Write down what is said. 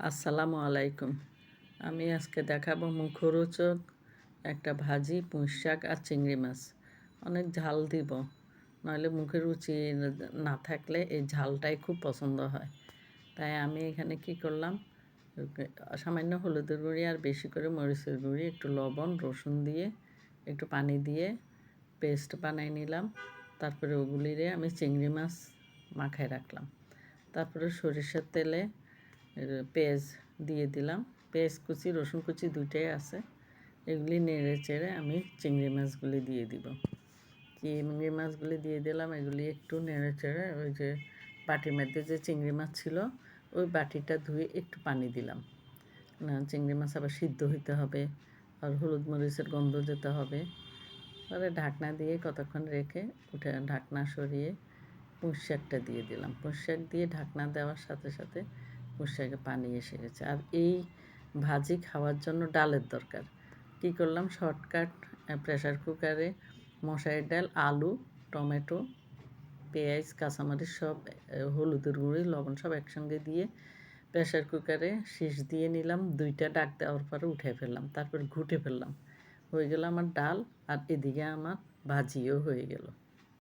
আসসালামু আলাইকুম। আমি আজকে দেখাবো মুখরোচক একটা ভাজি, পুঁই শাক আর চিংড়ি মাছ। অনেক ঝাল দিব, নইলে মুখে রুচি না থাকলে এই ঝালটাই খুব পছন্দ হয়। তাই আমি এখানে কি করলাম, সামান্য হলুদের গুঁড়ি আর বেশি করে মরিচের গুঁড়ি, একটু লবণ, রসুন দিয়ে একটু পানি দিয়ে পেস্ট বানাই নিলাম। তারপরে ওগুলিরে আমি চিংড়ি মাছ মাখায় রাখলাম। তারপরে সরিষার তেলে পেঁয়াজ দিয়ে দিলাম। পেঁয়াজ কুচি, রসুন কুচি দুইটাই আছে। এগুলি নেড়ে চেড়ে আমি চিংড়ি মাছগুলি দিয়ে দিব। চিংড়ি মাছগুলি দিয়ে দিলাম। এগুলি একটু নেড়ে চেড়ে ওই যে বাটির মধ্যে যে চিংড়ি মাছ ছিল ওই বাটিটা ধুয়ে একটু পানি দিলাম। না, চিংড়ি মাছ আবার সিদ্ধ হইতে হবে, আর হলুদ মরিচের গন্ধ যেতে হবে। পরে ঢাকনা দিয়ে কতক্ষণ রেখে উঠে ঢাকনা সরিয়ে পুঁই শাকটা দিয়ে দিলাম। পুঁই শাক দিয়ে ঢাকনা দেওয়ার সাথে সাথে পুঁই শাকে পানি এসে গেছে। আর এই ভাজি খাওয়ার জন্য ডালের দরকার। কি করলাম, শর্টকাট, প্রেশার কুকারে মশারির ডাল, আলু, টমেটো, পেঁয়াজ, কাঁচামরিচ সব, হলুদের গুঁড়ি, লবণ সব একসঙ্গে দিয়ে প্রেশার কুকারে শীষ দিয়ে নিলাম। 2টা ডাক দেওয়ার পরে উঠে ফেললাম, তারপর ঘুটে ফেললাম। হয়ে গেল আমার ডাল, আর এদিকে আমার ভাজিও হয়ে গেল।